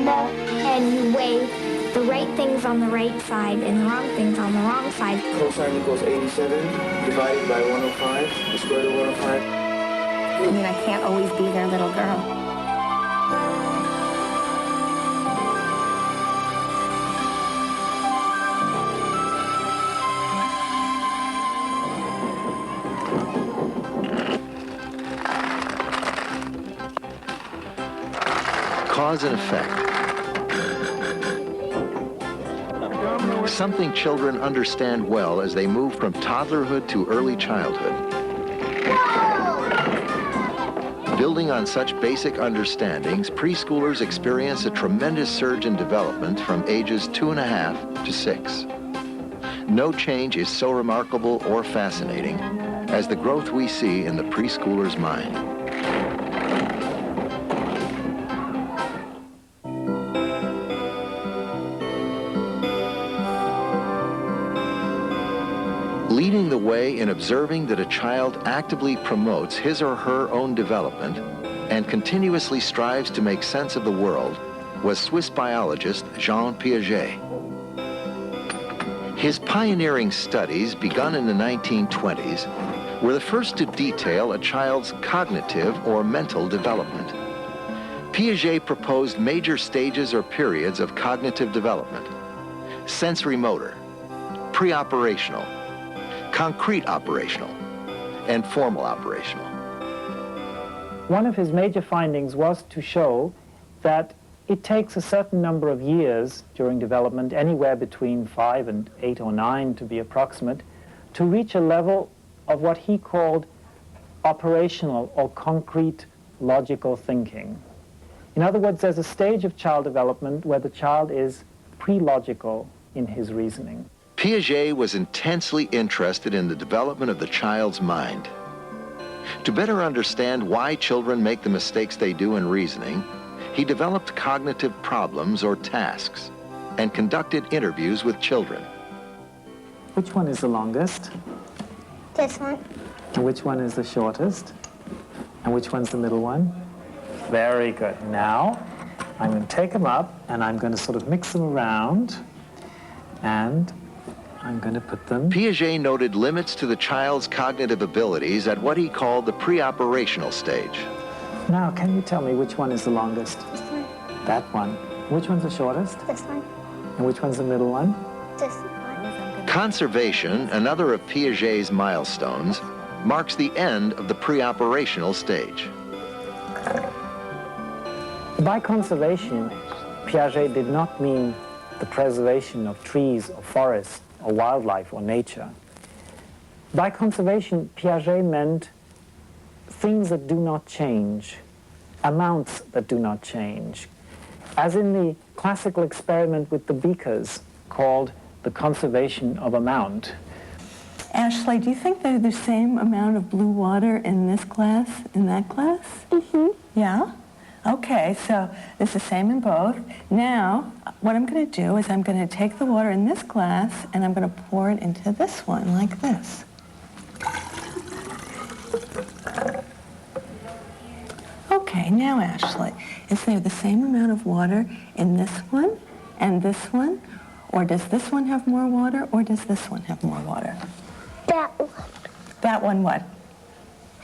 decimal, and you weigh the right things on the right side and the wrong things on the wrong side. Cosine equals 87 divided by 105, the square root of 105. I mean, I can't always be their little girl. Cause and effect. Something children understand well as they move from toddlerhood to early childhood. Building on such basic understandings, preschoolers experience a tremendous surge in development from ages 2.5 to 6. No change is so remarkable or fascinating as the growth we see in the preschooler's mind. Leading the way in observing that a child actively promotes his or her own development and continuously strives to make sense of the world was Swiss biologist Jean Piaget. His pioneering studies, begun in the 1920s, were the first to detail a child's cognitive or mental development. Piaget proposed major stages or periods of cognitive development: sensory motor, pre-operational, concrete operational, and formal operational. One of his major findings was to show that it takes a certain number of years during development, anywhere between 5 and 8 or 9 to be approximate, to reach a level of what he called operational or concrete logical thinking. In other words, there's a stage of child development where the child is pre-logical in his reasoning. Piaget was intensely interested in the development of the child's mind. To better understand why children make the mistakes they do in reasoning, he developed cognitive problems or tasks and conducted interviews with children. Which one is the longest? This one. And which one is the shortest? And which one's the middle one? Very good. Now, I'm going to take them up and I'm going to sort of mix them around, and I'm going to put them... Piaget noted limits to the child's cognitive abilities at what he called the pre-operational stage. Now, can you tell me which one is the longest? This one. That one. Which one's the shortest? This one. And which one's the middle one? This one. Conservation, another of Piaget's milestones, marks the end of the pre-operational stage. By conservation, Piaget did not mean the preservation of trees or forests or wildlife or nature. By conservation, Piaget meant things that do not change, amounts that do not change, as in the classical experiment with the beakers called the conservation of amount. Ashley, do you think they're the same amount of blue water in this glass, in that glass? Mm-hmm. Yeah? Okay, so it's the same in both. Now, what I'm going to do is I'm going to take the water in this glass and I'm going to pour it into this one like this. Okay, now Ashley, is there the same amount of water in this one and this one? Or does this one have more water, or does this one have more water? That one. That one what?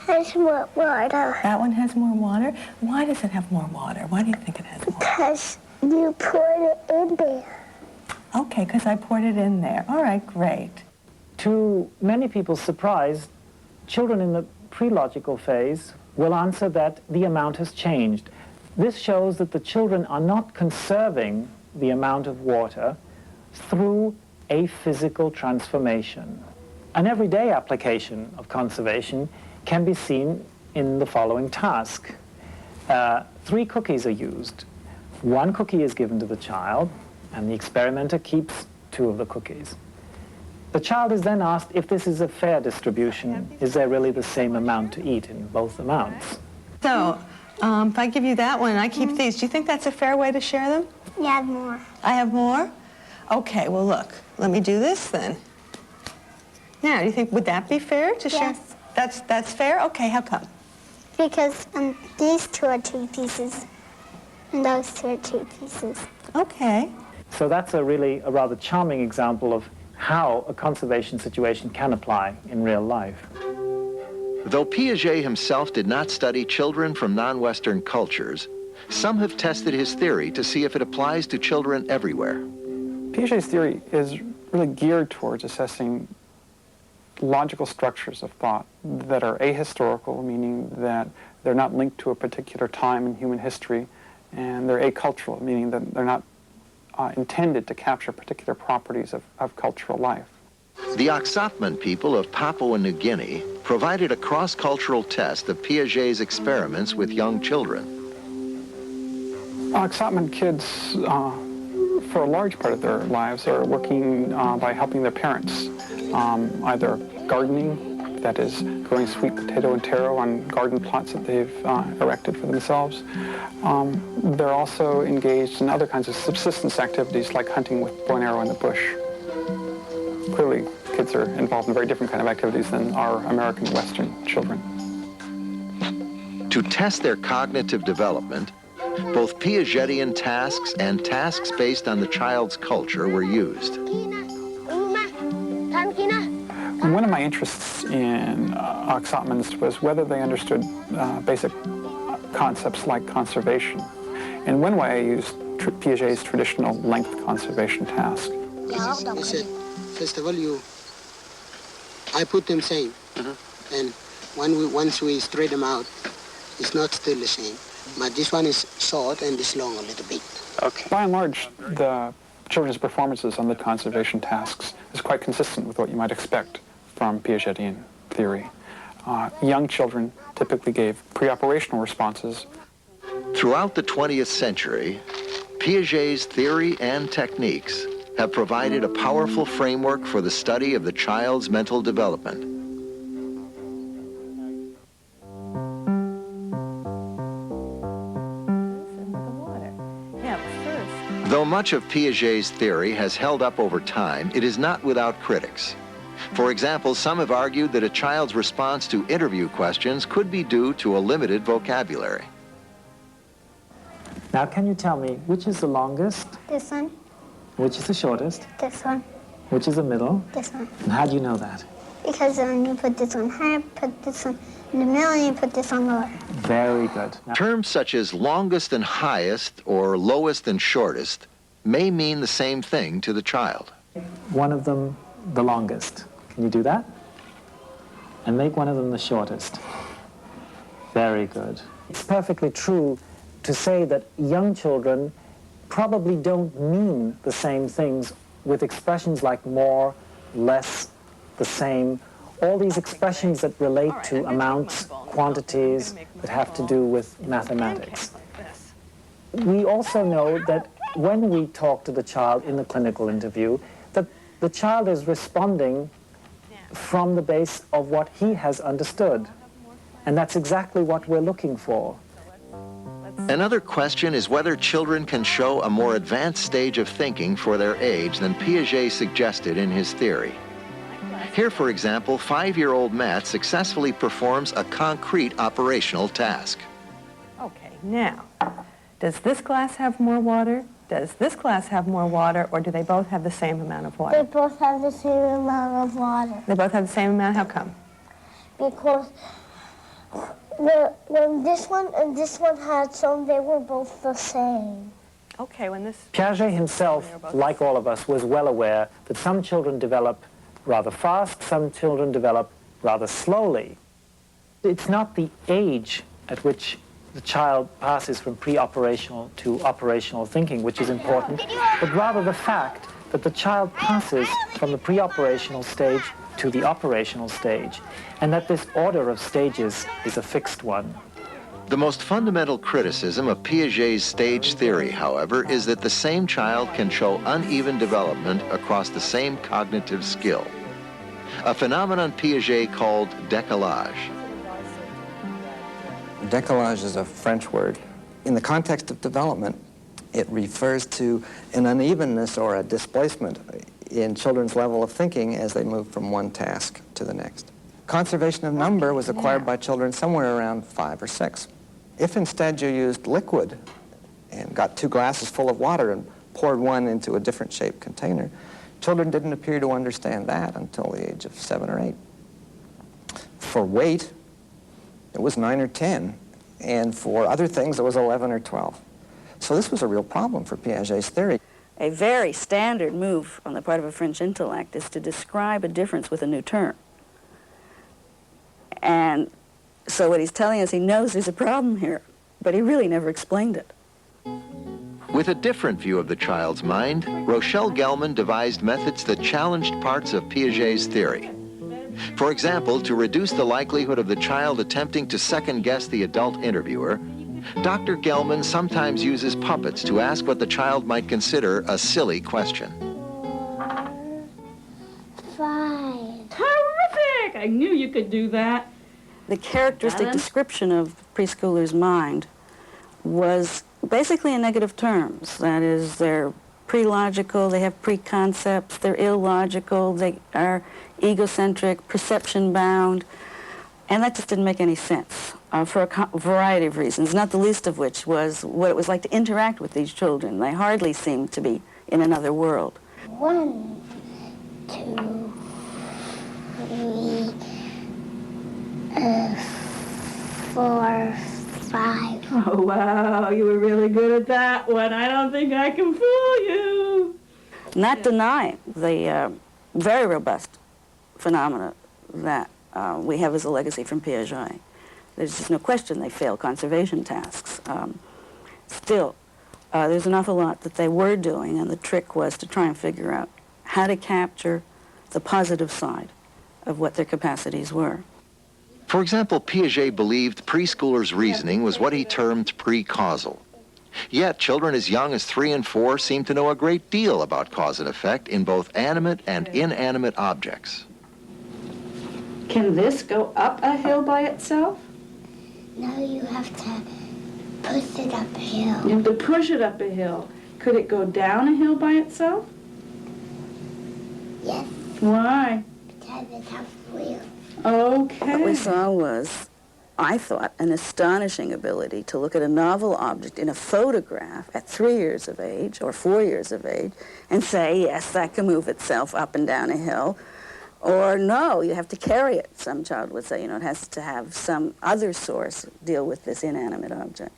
Has more water. That one has more water? Why does it have more water? Why do you think it has more? Because you poured it in there. Okay, because I poured it in there. All right, great. To many people's surprise, children in the pre-logical phase will answer that the amount has changed. This shows that the children are not conserving the amount of water through a physical transformation. An everyday application of conservation can be seen in the following task. 3 cookies are used. 1 cookie is given to the child, and the experimenter keeps 2 of the cookies. The child is then asked if this is a fair distribution. Is there really the same amount to eat in both amounts? So, if I give you that one and I keep these, do you think that's a fair way to share them? You have more. I have more? Okay, well look, let me do this then. Now, do you think, would that be fair to share? Yes. That's fair? Okay, how come? Because these 2 are 2 pieces. And those two are 2 pieces. Okay. So that's a rather charming example of how a conservation situation can apply in real life. Though Piaget himself did not study children from non-Western cultures, some have tested his theory to see if it applies to children everywhere. Piaget's theory is really geared towards assessing logical structures of thought that are ahistorical, meaning that they're not linked to a particular time in human history, and they're acultural, meaning that they're not intended to capture particular properties of cultural life. The Oksapmin people of Papua New Guinea provided a cross-cultural test of Piaget's experiments with young children. Oksapmin kids, for a large part of their lives, are working by helping their parents, either gardening, that is, growing sweet potato and taro on garden plots that they've erected for themselves. They're also engaged in other kinds of subsistence activities like hunting with bow and arrow in the bush. Clearly, kids are involved in very different kind of activities than our American Western children. To test their cognitive development, both Piagetian tasks and tasks based on the child's culture were used. One of my interests in Oksapmins was whether they understood basic concepts like conservation. In one way, I used Piaget's traditional length conservation task. He said, first of all, I put them same, and once we straight them out, it's not still the same. But this one is short and this long a little bit. Okay. By and large, the children's performances on the conservation tasks is quite consistent with what you might expect from Piagetian theory. Young children typically gave pre-operational responses. Throughout the 20th century, Piaget's theory and techniques have provided a powerful framework for the study of the child's mental development. Though much of Piaget's theory has held up over time, it is not without critics. For example, some have argued that a child's response to interview questions could be due to a limited vocabulary. Now, can you tell me which is the longest, This one, which is the shortest, this one, which is the middle, this one. and how do you know that? Because when you put this one higher, put this one in the middle, and you put this on lower. Very good. Now, Terms such as longest and highest or lowest and shortest may mean the same thing to the child. one of them the longest. Can you do that? And make one of them the shortest. Very good. It's perfectly true to say that young children probably don't mean the same things with expressions like more, less, the same. All these expressions that relate to amounts, quantities, that have to do with mathematics. We also know that when we talk to the child in the clinical interview, that the child is responding from the base of what he has understood. And that's exactly what we're looking for. Another question is whether children can show a more advanced stage of thinking for their age than Piaget suggested in his theory. Here, for example, 5-year-old Matt successfully performs a concrete operational task. Okay, now, does this glass have more water? Does this glass have more water, or do they both have the same amount of They water? both have the same amount of water. They both have the same amount? How come? Because when this one and this one had some, they were both the same. Okay, when this... Piaget himself, like all of us, was well aware that some children develop rather fast, some children develop rather slowly. It's not the age at which the child passes from pre-operational to operational thinking, which is important, but rather the fact that the child passes from the pre-operational stage to the operational stage, and that this order of stages is a fixed one. The most fundamental criticism of Piaget's stage theory, however, is that the same child can show uneven development across the same cognitive skill, a phenomenon Piaget called décalage. Décalage is a French word. In the context of development, it refers to an unevenness or a displacement in children's level of thinking as they move from one task to the next. Conservation of number was acquired by children somewhere around 5 or 6. If instead you used liquid and got 2 glasses full of water and poured one into a different shaped container. Children didn't appear to understand that until the age of 7 or 8. For weight, it was 9 or 10, and for other things, it was 11 or 12. So this was a real problem for Piaget's theory. A very standard move on the part of a French intellect is to describe a difference with a new term. And so what he's telling us, he knows there's a problem here, but he really never explained it. With a different view of the child's mind, Rochelle Gelman devised methods that challenged parts of Piaget's theory. For example, to reduce the likelihood of the child attempting to second-guess the adult interviewer, Dr. Gelman sometimes uses puppets to ask what the child might consider a silly question. 5. Terrific! I knew you could do that. The characteristic description of the preschooler's mind was basically in negative terms. That is, they're pre-logical, they have preconcepts, they're illogical, they are egocentric, perception-bound, and that just didn't make any sense for a variety of reasons, not the least of which was what it was like to interact with these children. They hardly seemed to be in another world. 1, 2, 3, 4, 5. Oh, wow, you were really good at that one. I don't think I can fool you. Not denying the very robust phenomena that we have as a legacy from Piaget. There's just no question they fail conservation tasks. Still, there's an awful lot that they were doing, and the trick was to try and figure out how to capture the positive side of what their capacities were. For example, Piaget believed preschoolers' reasoning was what he termed pre-causal. Yet, children as young as 3 and 4 seem to know a great deal about cause and effect in both animate and inanimate objects. Can this go up a hill by itself? No, you have to push it up a hill. You have to push it up a hill. Could it go down a hill by itself? Yes, Why? because it has wheels. Okay. What we saw was, I thought, an astonishing ability to look at a novel object in a photograph at 3 years of age or 4 years of age and say, yes, that can move itself up and down a hill. Or no, you have to carry it. Some child would say, you know, it has to have some other source deal with this inanimate object.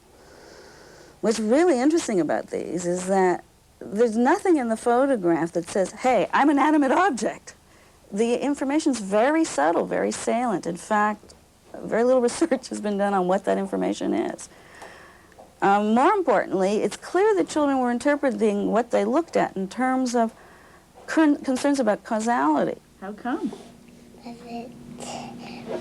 What's really interesting about these is that there's nothing in the photograph that says, hey, I'm an animate object. The information's very subtle, very salient. In fact, very little research has been done on what that information is. More importantly, it's clear that children were interpreting what they looked at in terms of concerns about causality. How come? Because it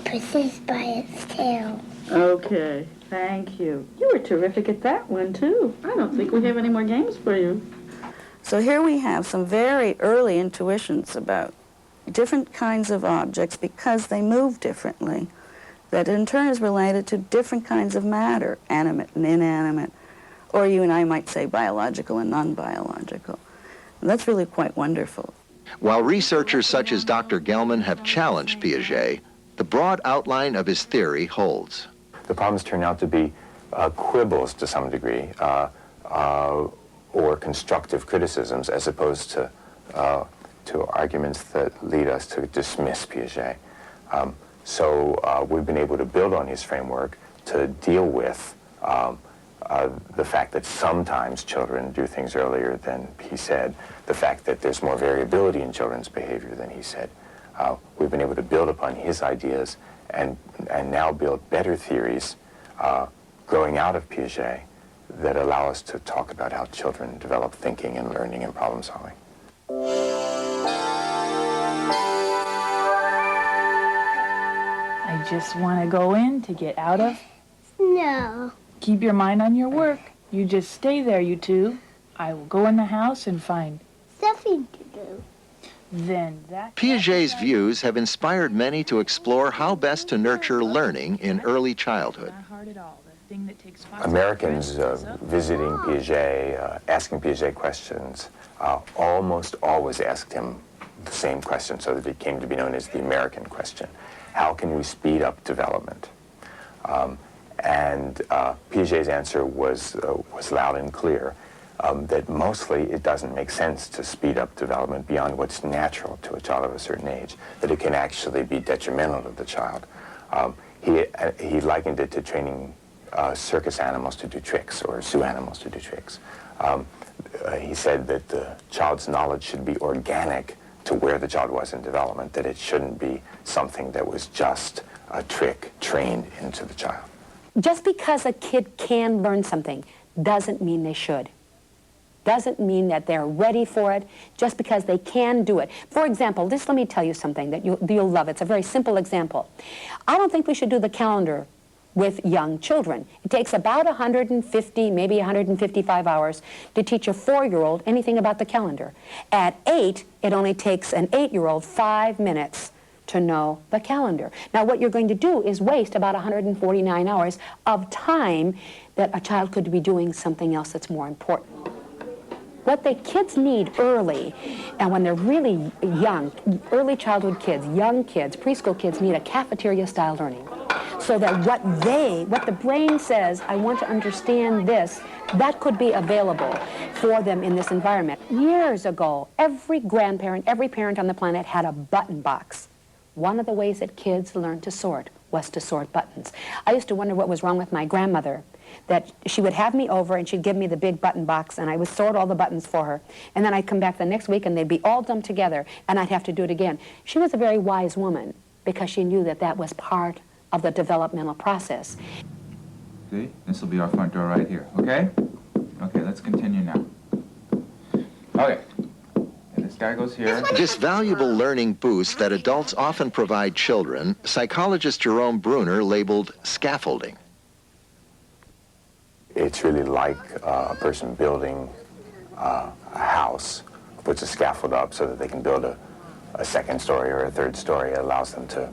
pushes by its tail. Okay, thank you. You were terrific at that one, too. I don't think we have any more games for you. So here we have some very early intuitions about different kinds of objects because they move differently, that in turn is related to different kinds of matter, animate and inanimate, or you and I might say biological and non-biological. And that's really quite wonderful. While researchers such as Dr. Gelman have challenged Piaget, the broad outline of his theory holds. The problems turn out to be quibbles to some degree, or constructive criticisms, as opposed to arguments that lead us to dismiss Piaget. So we've been able to build on his framework to deal with the fact that sometimes children do things earlier than he said, the fact that there's more variability in children's behavior than he said. We've been able to build upon his ideas and now build better theories growing out of Piaget that allow us to talk about how children develop thinking and learning and problem solving. I just want to go in to get out of. No. Keep your mind on your work. You just stay there, you two. I will go in the house and find Something to do. then that... Piaget's views have inspired many to explore how best to nurture learning in early childhood. Not hard at all. The thing that takes 5 Americans seconds is visiting Piaget, asking Piaget questions, almost always asked him the same question, so that it came to be known as the American question. How can we speed up development? And Piaget's answer was loud and clear, that mostly it doesn't make sense to speed up development beyond what's natural to a child of a certain age, that it can actually be detrimental to the child. He likened it to training circus animals to do tricks or zoo animals to do tricks. He said that the child's knowledge should be organic to where the child was in development, that it shouldn't be something that was just a trick trained into the child. Just because a kid can learn something doesn't mean they should. Doesn't mean that they're ready for it just because they can do it. For example, just let me tell you something that you'll love. It's a very simple example. I don't think we should do the calendar with young children. It takes about 150, maybe 155 hours to teach a 4-year-old anything about the calendar. At 8, it only takes an 8-year-old 5 minutes to know the calendar. Now what you're going to do is waste about 149 hours of time that a child could be doing something else that's more important. What the kids need early, and when they're really young, early childhood kids, young kids, preschool kids need a cafeteria-style learning. So that what the brain says, I want to understand this, that could be available for them in this environment. Years ago, every grandparent, every parent on the planet had a button box. One of the ways that kids learned to sort was to sort buttons. I used to wonder what was wrong with my grandmother, that she would have me over and she'd give me the big button box and I would sort all the buttons for her. And then I'd come back the next week and they'd be all dumped together and I'd have to do it again. She was a very wise woman because she knew that that was part of the developmental process. See, this will be our front door right here, okay? Okay, let's continue now. Okay, and this guy goes here. This valuable learning boost that adults often provide children, psychologist Jerome Bruner labeled scaffolding. It's really like a person building a house, puts a scaffold up so that they can build a second story or a third story. It allows them to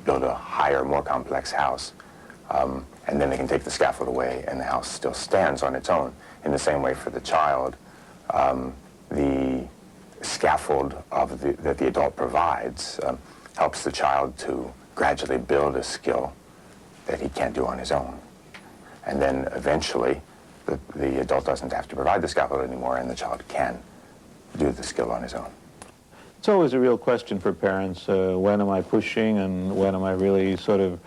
build a higher, more complex house. And then they can take the scaffold away and the house still stands on its own. In the same way for the child, the scaffold that the adult provides helps the child to gradually build a skill that he can't do on his own. And then eventually, the adult doesn't have to provide the scaffold anymore and the child can do the skill on his own. It's always a real question for parents, when am I pushing and when am I really sort of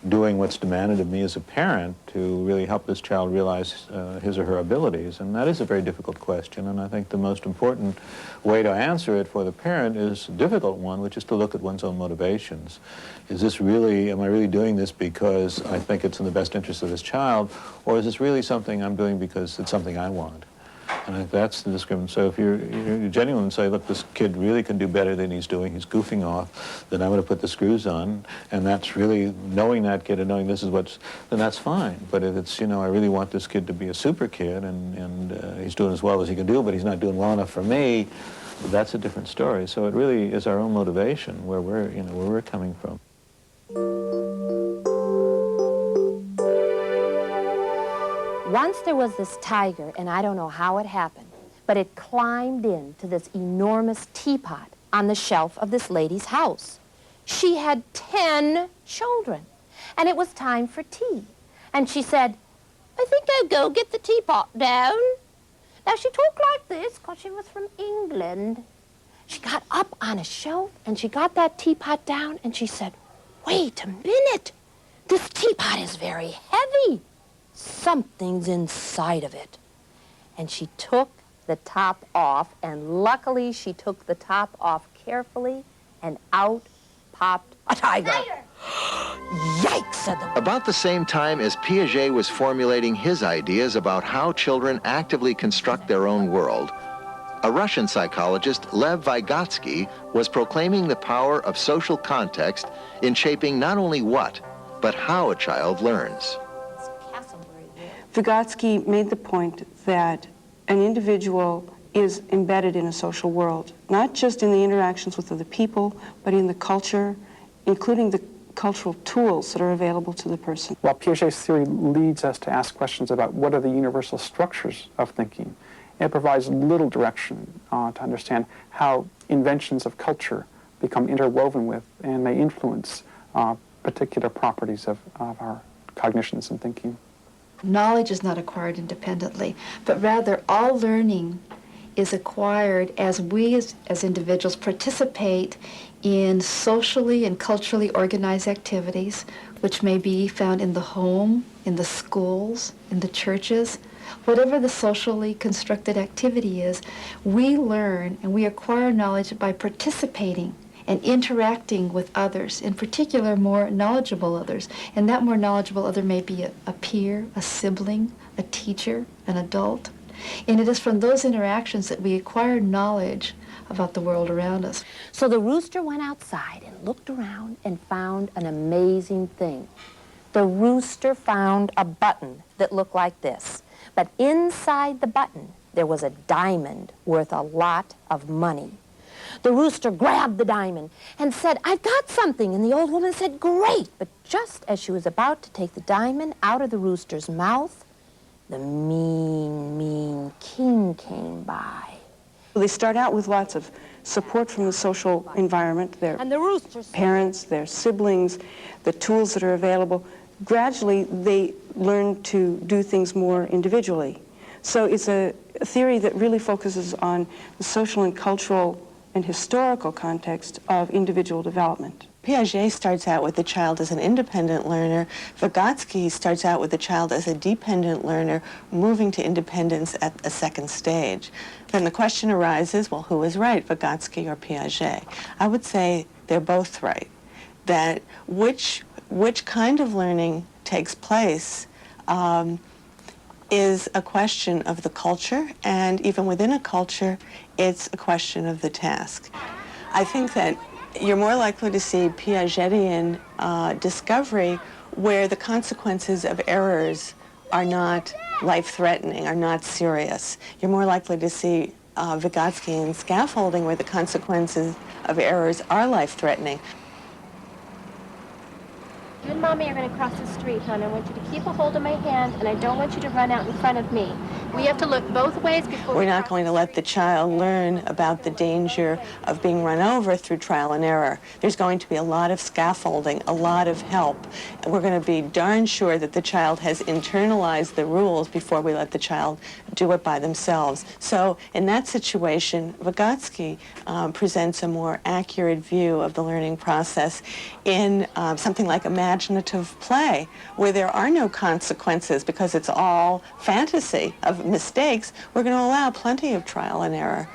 doing what's demanded of me as a parent to really help this child realize his or her abilities? And that is a very difficult question, and I think the most important way to answer it for the parent is a difficult one, which is to look at one's own motivations. Is this really, am I really doing this because I think it's in the best interest of this child, or is this really something I'm doing because it's something I want? And I think that's the discrimination. So if you're genuine and say, look, this kid really can do better than he's doing, he's goofing off, then I'm going to put the screws on, and that's really knowing that kid and knowing this is what's, then that's fine. But if it's, you know, I really want this kid to be a super kid and he's doing as well as he can do, but he's not doing well enough for me, that's a different story. So it really is our own motivation where we're, you know, where we're coming from. Once there was this tiger, and I don't know how it happened, but it climbed into this enormous teapot on the shelf of this lady's house. She had 10 children, and it was time for tea. And she said, I think I'll go get the teapot down. Now, she talked like this because she was from England. She got up on a shelf, and she got that teapot down, and she said, wait a minute, this teapot is very heavy. Something's inside of it. And she took the top off, and luckily she took the top off carefully, and out popped a tiger. Yikes, said the... About the same time as Piaget was formulating his ideas about how children actively construct their own world, a Russian psychologist, Lev Vygotsky, was proclaiming the power of social context in shaping not only what, but how a child learns. Vygotsky made the point that an individual is embedded in a social world, not just in the interactions with other people, but in the culture, including the cultural tools that are available to the person. Well, Piaget's theory leads us to ask questions about what are the universal structures of thinking. It provides little direction to understand how inventions of culture become interwoven with and may influence particular properties of our cognitions and thinking. Knowledge is not acquired independently, but rather all learning is acquired as we as individuals participate in socially and culturally organized activities, which may be found in the home, in the schools, in the churches. Whatever the socially constructed activity is, we learn and we acquire knowledge by participating and interacting with others, in particular more knowledgeable others. And that more knowledgeable other may be a peer, a sibling, a teacher, an adult. And it is from those interactions that we acquire knowledge about the world around us. So the rooster went outside and looked around and found an amazing thing. The rooster found a button that looked like this. But inside the button, there was a diamond worth a lot of money. The rooster grabbed the diamond and said, "I've got something." And the old woman said, "Great." But just as she was about to take the diamond out of the rooster's mouth, the mean, mean king came by. They start out with lots of support from the social environment, their parents, their siblings, the tools that are available. Gradually, they learn to do things more individually. So it's a theory that really focuses on the social and cultural and historical context of individual development. Piaget starts out with the child as an independent learner. Vygotsky starts out with the child as a dependent learner, moving to independence at a second stage. Then the question arises, well, who is right, Vygotsky or Piaget? I would say they're both right. That which kind of learning takes place is a question of the culture, and even within a culture, it's a question of the task. I think that you're more likely to see Piagetian discovery where the consequences of errors are not life-threatening, are not serious. You're more likely to see Vygotskyan scaffolding where the consequences of errors are life-threatening. You and Mommy are going to cross the street, hon. I want you to keep a hold of my hand, and I don't want you to run out in front of me. We have to look both ways before We're not going to let the child learn about the danger of being run over through trial and error. There's going to be a lot of scaffolding, a lot of help. We're going to be darn sure that the child has internalized the rules before we let the child do it by themselves. So in that situation, Vygotsky presents a more accurate view of the learning process in something like imaginative play, where there are no consequences because it's all fantasy of mistakes. We're going to allow plenty of trial and error,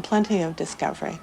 plenty of discovery.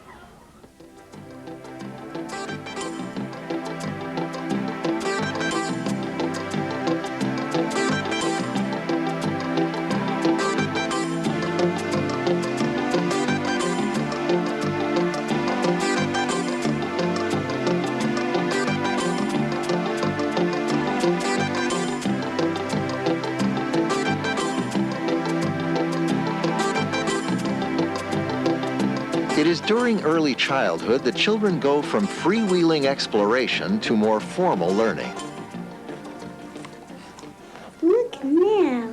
It is during early childhood that children go from freewheeling exploration to more formal learning. Look now,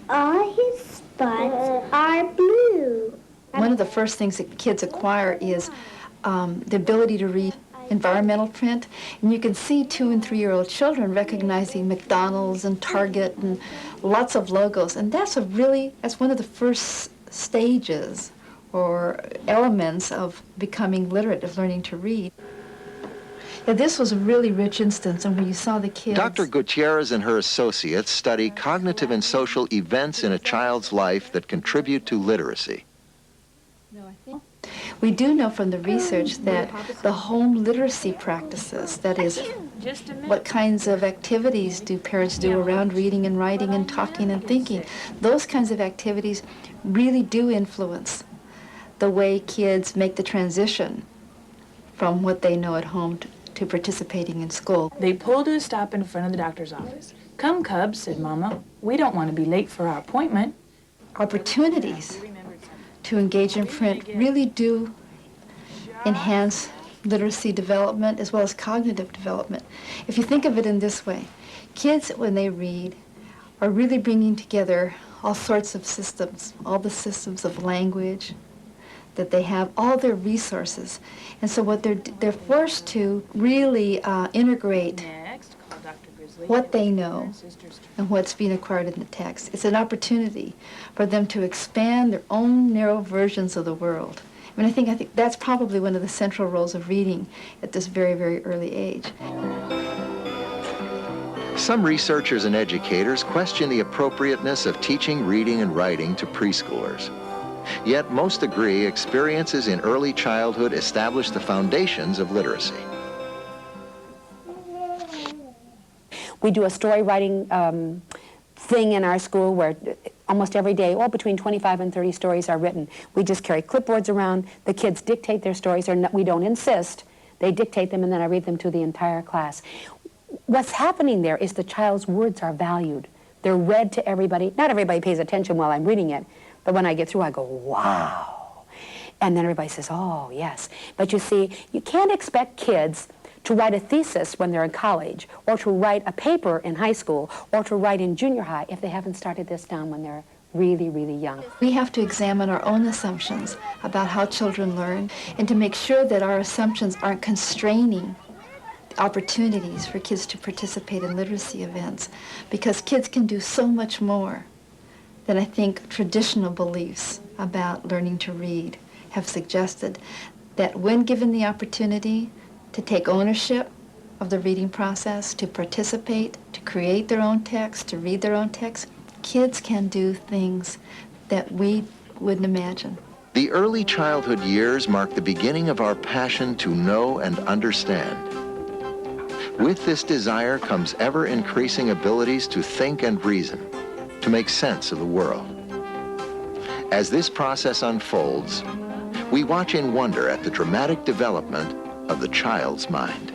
all his spots are blue. One of the first things that kids acquire is the ability to read environmental print. And you can see 2- and 3-year-old children recognizing McDonald's and Target and lots of logos. And that's one of the first stages or elements of becoming literate, of learning to read. Yeah, this was a really rich instance, and when you saw the kids... Dr. Gutierrez and her associates study cognitive and social events in a child's life that contribute to literacy. We do know from the research that the home literacy practices, that is, what kinds of activities do parents do around reading and writing and talking and thinking, those kinds of activities really do influence the way kids make the transition from what they know at home to participating in school. They pulled to a stop in front of the doctor's office. "Come, Cubs," said Mama. "We don't want to be late for our appointment." Opportunities to engage in print really do enhance literacy development as well as cognitive development. If you think of it in this way, kids, when they read, are really bringing together all sorts of systems, all the systems of language that they have, all their resources. And so what they're forced to really integrate what they know and what's being acquired in the text. It's an opportunity for them to expand their own narrow versions of the world. I mean, I think that's probably one of the central roles of reading at this very, very early age. Some researchers and educators question the appropriateness of teaching reading and writing to preschoolers. Yet most agree experiences in early childhood establish the foundations of literacy. We do a story writing thing in our school where almost every day, between 25 and 30 stories are written. We just carry clipboards around. The kids dictate their stories, or we don't insist. They dictate them, and then I read them to the entire class. What's happening there is the child's words are valued. They're read to everybody. Not everybody pays attention while I'm reading it, but when I get through, I go, wow. And then everybody says, oh, yes. But you see, you can't expect kids to write a thesis when they're in college, or to write a paper in high school, or to write in junior high if they haven't started this down when they're really, really young. We have to examine our own assumptions about how children learn and to make sure that our assumptions aren't constraining opportunities for kids to participate in literacy events, because kids can do so much more than I think traditional beliefs about learning to read have suggested. That when given the opportunity to take ownership of the reading process, to participate, to create their own text, to read their own text, kids can do things that we wouldn't imagine. The early childhood years mark the beginning of our passion to know and understand. With this desire comes ever-increasing abilities to think and reason, to make sense of the world. As this process unfolds, we watch in wonder at the dramatic development of the child's mind.